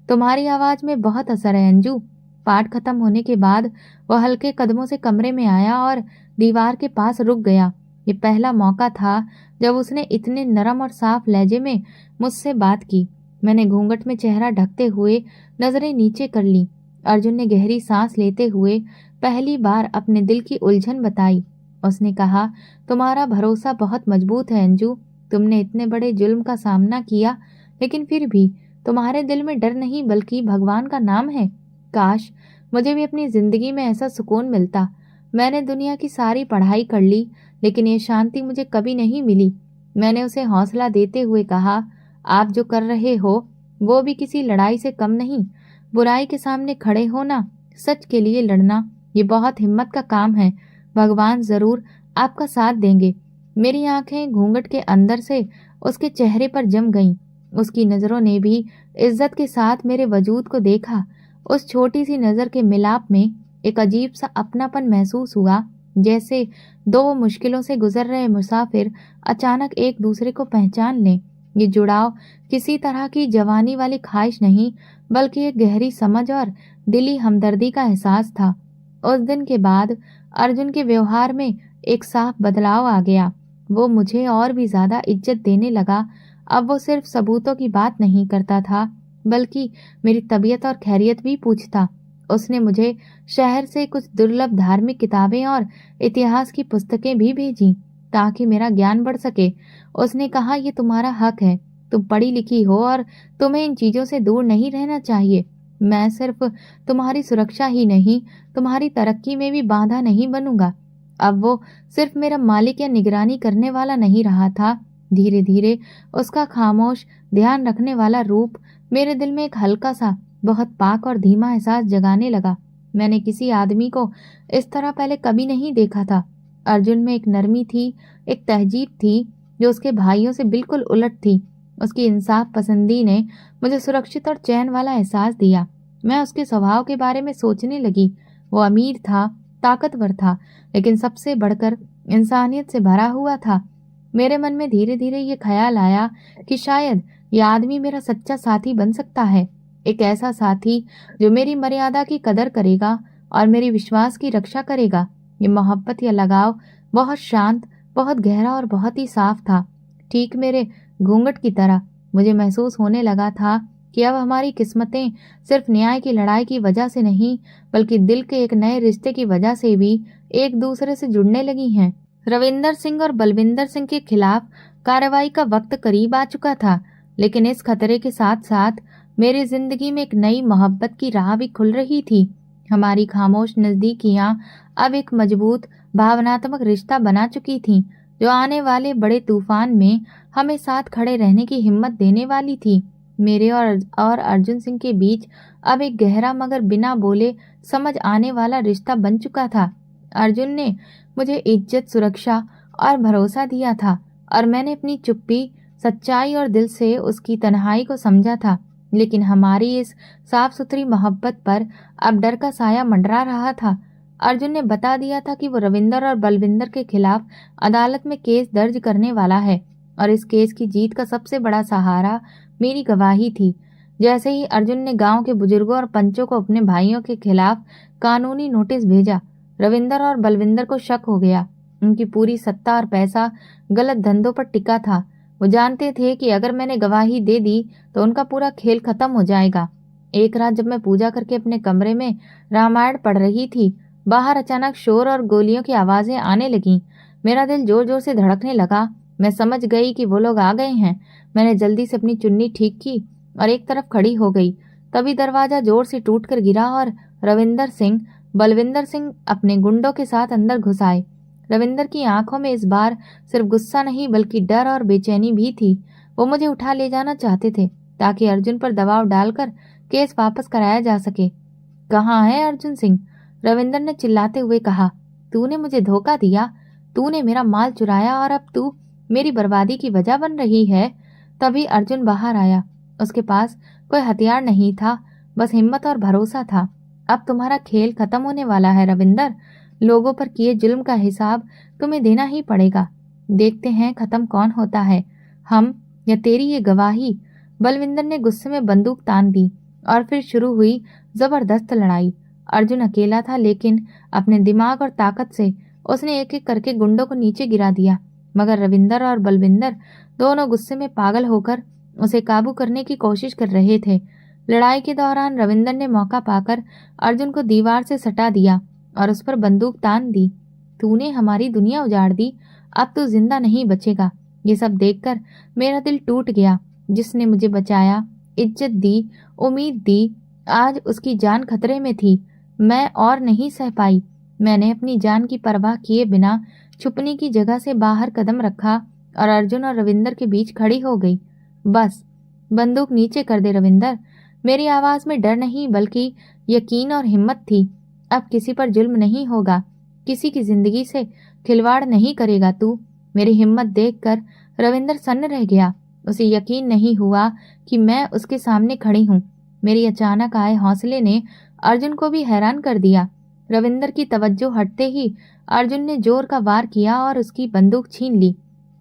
तुम्हारी आवाज में बहुत असर है अंजू। पाठ खत्म होने के बाद वह हल्के कदमों से कमरे में आया और दीवार के पास रुक गया। ये पहला मौका था जब उसने इतने नरम और साफ लहजे में मुझसे बात की। मैंने घूंघट में चेहरा ढकते हुए नजरें नीचे कर ली। अर्जुन ने गहरी सांस लेते हुए पहली बार अपने दिल की उलझन बताई। उसने कहा, तुम्हारा भरोसा बहुत मजबूत है अंजू। तुमने इतने बड़े जुल्म का सामना किया, लेकिन फिर भी तुम्हारे दिल में डर नहीं बल्कि भगवान का नाम है। काश मुझे भी अपनी जिंदगी में ऐसा सुकून मिलता। मैंने दुनिया की सारी पढ़ाई कर ली, लेकिन ये शांति मुझे कभी नहीं मिली। मैंने उसे हौसला देते हुए कहा, आप जो कर रहे हो वो भी किसी लड़ाई से कम नहीं। बुराई के सामने खड़े होना, सच के लिए लड़ना, ये बहुत हिम्मत का काम है। भगवान जरूर आपका साथ देंगे। मेरी आंखें घूंघट के अंदर से उसके चेहरे पर जम गईं। उसकी नजरों ने भी इज्जत के साथ मेरे वजूद को देखा। उस छोटी सी नजर के मिलाप में एक अजीब सा अपनापन महसूस हुआ, जैसे दो मुश्किलों से गुजर रहे मुसाफिर अचानक एक दूसरे को पहचान लें। ये जुड़ाव किसी तरह की जवानी वाली ख्वाहिश नहीं, बल्कि एक गहरी समझ और दिली हमदर्दी का एहसास था। उस दिन के बाद अर्जुन के व्यवहार में एक साफ बदलाव आ गया। वो मुझे और भी ज्यादा इज्जत देने लगा। अब वो सिर्फ सबूतों की बात नहीं करता था, बल्कि मेरी तबीयत और खैरियत भी पूछता। उसने मुझे शहर से कुछ दुर्लभ धार्मिक किताबें और इतिहास की पुस्तकें भी भेजी, ताकि मेरा ज्ञान बढ़ सके। उसने कहा, ये तुम्हारा हक है, तुम पढ़ी लिखी हो और तुम्हें इन चीजों से दूर नहीं रहना चाहिए। मैं सिर्फ तुम्हारी सुरक्षा ही नहीं, तुम्हारी तरक्की में भी बाधा नहीं बनूंगा। अब वो सिर्फ मेरा मालिक या निगरानी करने वाला नहीं रहा था। धीरे धीरे उसका खामोश ध्यान रखने वाला रूप मेरे दिल में एक हल्का सा, बहुत पाक और धीमा एहसास जगाने लगा। मैंने किसी आदमी को इस तरह पहले कभी नहीं देखा था। अर्जुन में एक नरमी थी, एक तहजीब थी जो उसके भाइयों से बिल्कुल उलट थी। उसकी इंसाफ पसंदी ने मुझे सुरक्षित और चैन वाला एहसास दिया। मैं उसके स्वभाव के बारे में सोचने लगी। वो अमीर था, ताकतवर था, लेकिन सबसे बढ़कर इंसानियत से भरा हुआ था। मेरे मन में धीरे धीरे ये ख्याल आया कि शायद ये आदमी मेरा सच्चा साथी बन सकता है। एक ऐसा साथी जो मेरी मर्यादा की कदर करेगा और मेरी विश्वास की रक्षा करेगा। ये मोहब्बत या लगाव बहुत शांत, बहुत गहरा और बहुत ही साफ था। ठीक मेरे घूंघट की तरह मुझे महसूस होने लगा था कि अब हमारी किस्मतें सिर्फ न्याय की लड़ाई की वजह से नहीं, बल्कि दिल के एक नए रिश्ते की वजह से भी एक दूसरे से जुड़ने लगी हैं। रविंदर सिंह और बलविंदर सिंह के खिलाफ कार्रवाई का वक्त करीब आ चुका था, लेकिन इस खतरे के साथ साथ मेरी जिंदगी में एक नई मोहब्बत की राह भी खुल रही थी। हमारी खामोश नजदीकियां अब एक मजबूत भावनात्मक रिश्ता बना चुकी थीं, जो आने वाले बड़े तूफान में हमें साथ खड़े रहने की हिम्मत देने वाली थी। मेरे और अर्जुन सिंह के बीच अब एक गहरा मगर बिना बोले समझ आने वाला रिश्ता बन चुका था। अर्जुन ने मुझे इज्जत, सुरक्षा और भरोसा दिया था, और मैंने अपनी चुप्पी, सच्चाई और दिल से उसकी तन्हाई को समझा था। लेकिन हमारी इस साफ सुथरी मोहब्बत पर अब डर का साया मंडरा रहा था। अर्जुन ने बता दिया था कि वो रविंदर और बलविंदर के खिलाफ अदालत में केस दर्ज करने वाला है, और इस केस की जीत का सबसे बड़ा सहारा मेरी गवाही थी। जैसे ही अर्जुन ने गांव के बुजुर्गों और पंचों को अपने भाइयों के खिलाफ कानूनी नोटिस भेजा, रविंदर और बलविंदर को शक हो गया। उनकी पूरी सत्ता और पैसा गलत धंधों पर टिका था। वो जानते थे कि अगर मैंने गवाही दे दी तो उनका पूरा खेल खत्म हो जाएगा। एक रात जब मैं पूजा करके अपने कमरे में रामायण पढ़ रही थी, बाहर अचानक शोर और गोलियों की आवाजें आने लगीं। मेरा दिल जोर जोर से धड़कने लगा। मैं समझ गई कि वो लोग आ गए हैं। मैंने जल्दी से अपनी चुन्नी ठीक की और एक तरफ खड़ी हो गई। तभी दरवाजा जोर से टूटकर गिरा और रविंदर सिंह, बलविंदर सिंह अपने गुंडों के साथ अंदर घुस आए। रविंदर की आंखों में इस बार सिर्फ गुस्सा नहीं बल्कि डर और बेचैनी भी थी। वो मुझे उठा ले जाना चाहते थे ताकि अर्जुन पर दबाव डालकर केस वापस कराया जा सके। कहाँ है अर्जुन सिंह? रविंदर ने चिल्लाते हुए कहा। तूने मुझे धोखा दिया, तूने मेरा माल चुराया और अब तू मेरी बर्बादी की वजह बन रही है। तभी अर्जुन बाहर आया। उसके पास कोई हथियार नहीं था, बस हिम्मत और भरोसा था। अब तुम्हारा खेल खत्म होने वाला है रविंदर। लोगों पर किए जुल्म का हिसाब तुम्हें देना ही पड़ेगा। देखते हैं खत्म कौन होता है, हम या तेरी ये गवाही। बलविंदर ने गुस्से में बंदूक तान दी और फिर शुरू हुई जबरदस्त लड़ाई। अर्जुन अकेला था, लेकिन अपने दिमाग और ताकत से उसने एक एक करके गुंडों को नीचे गिरा दिया। मगर रविंदर और बलविंदर दोनों गुस्से में पागल होकर उसे काबू करने की कोशिश कर रहे थे। लड़ाई के दौरान रविंदर ने मौका पाकर अर्जुन को दीवार से सटा दिया और उस पर बंदूक तान दी। तूने हमारी दुनिया उजाड़ दी, अब तू जिंदा नहीं बचेगा। ये सब देखकर मेरा दिल टूट गया। जिसने मुझे बचाया, इज्जत दी, उम्मीद दी, आज उसकी जान खतरे में थी। मैं और नहीं सह पाई। मैंने अपनी जान की परवाह किए बिना छुपने की जगह से बाहर कदम रखा और अर्जुन और रविंदर के बीच खड़ी हो गई। बस, बंदूक नीचे कर दे रविंदर। मेरी आवाज में डर नहीं, बल्कि यकीन और हिम्मत थी। अब किसी पर जुल्म नहीं होगा, किसी की जिंदगी से खिलवाड़ नहीं करेगा तू। मेरी हिम्मत देखकर रविंदर सन्न रह गया। उसे यकीन नहीं हुआ कि मैं उसके सामने खड़ी हूँ। मेरी अचानक आए हौसले ने अर्जुन को भी हैरान कर दिया। रविंदर की तवज्जो हटते ही अर्जुन ने जोर का वार किया और उसकी बंदूक छीन ली।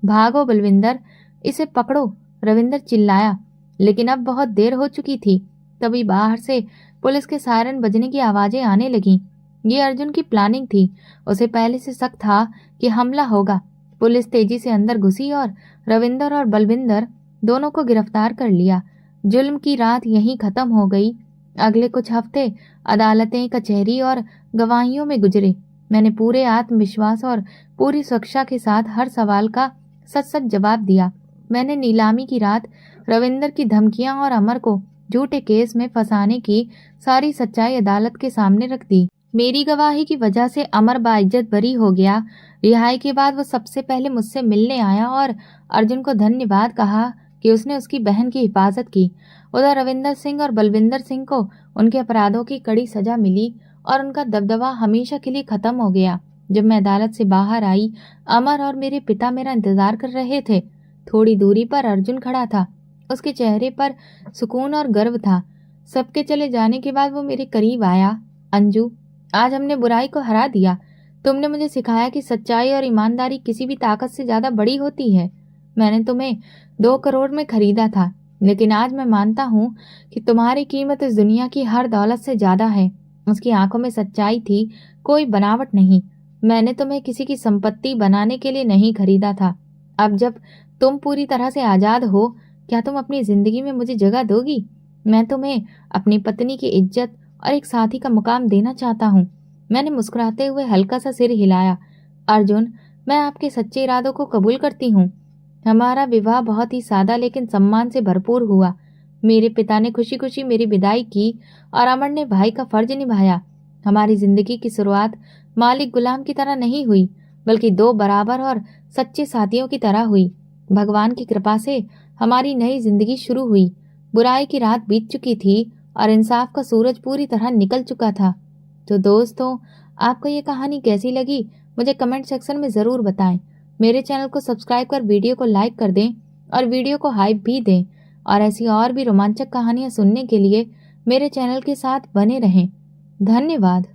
भागो बलविंदर, इसे पकड़ो, रविंदर चिल्लाया। लेकिन अब बहुत देर हो चुकी थी। तभी बाहर से पुलिस के सायरन बजने की आवाजें आने लगीं। ये अर्जुन की प्लानिंग थी। उसे पहले से शक था कि हमला होगा। पुलिस तेजी से अंदर घुसी और रविंदर और बलविंदर दोनों को गिरफ्तार कर लिया। जुल्म की रात यहीं खत्म हो गई। अगले कुछ हफ्ते अदालतें, कचहरी और गवाहियों में गुजरे। मैंने पूरे आत्मविश्वास और पूरी सुरक्षा के साथ हर सवाल का सच सच जवाब दिया। मैंने नीलामी की रात रविंदर की धमकियां और अमर को झूठे केस में फंसाने की सारी सच्चाई अदालत के सामने रख दी। मेरी गवाही की वजह से अमर बाइज्जत बरी हो गया। रिहाई के बाद वो सबसे पहले मुझसे मिलने आया और अर्जुन को धन्यवाद कहा कि उसने उसकी बहन की हिफाजत की। उधर रविंदर सिंह और बलविंदर सिंह को उनके अपराधों की कड़ी सजा मिली और उनका दबदबा हमेशा के लिए खत्म हो गया। जब मैं अदालत से बाहर आई, अमर और मेरे पिता मेरा इंतजार कर रहे थे। थोड़ी दूरी पर अर्जुन खड़ा था। उसके चेहरे पर सुकून और गर्व था। सबके चले जाने के बाद वो मेरे करीब आया। अंजू, आज हमने बुराई को हरा दिया। तुमने मुझे सिखाया कि सच्चाई और ईमानदारी किसी भी ताकत से ज्यादा बड़ी होती है। मैंने तुम्हें 2 करोड़ में खरीदा था, लेकिन आज मैं मानता हूँ कि तुम्हारी कीमत इस दुनिया की हर दौलत से ज्यादा है। उसकी आंखों में सच्चाई थी, कोई बनावट नहीं। मैंने तुम्हें किसी की संपत्ति बनाने के लिए नहीं खरीदा था। अब जब तुम पूरी तरह से आजाद हो, क्या तुम अपनी जिंदगी में मुझे जगह दोगी? मैं तुम्हें अपनी पत्नी की इज्जत और एक साथी का मुकाम देना चाहता हूँ। मैंने मुस्कुराते हुए हल्का सा सिर हिलाया। अर्जुन, मैं आपके सच्चे इरादों को कबूल करती हूँ। हमारा विवाह बहुत ही सादा लेकिन सम्मान से भरपूर हुआ। मेरे पिता ने खुशी खुशी मेरी विदाई की और अमर ने भाई का फर्ज निभाया। हमारी जिंदगी की शुरुआत मालिक गुलाम की तरह नहीं हुई, बल्कि 2 बराबर और सच्चे साथियों की तरह हुई। भगवान की कृपा से हमारी नई जिंदगी शुरू हुई। बुराई की रात बीत चुकी थी और इंसाफ का सूरज पूरी तरह निकल चुका था। तो दोस्तों, आपको ये कहानी कैसी लगी मुझे कमेंट सेक्शन में ज़रूर बताएं। मेरे चैनल को सब्सक्राइब कर वीडियो को लाइक कर दें और वीडियो को हाइप भी दें। और ऐसी और भी रोमांचक कहानियाँ सुनने के लिए मेरे चैनल के साथ बने रहें। धन्यवाद।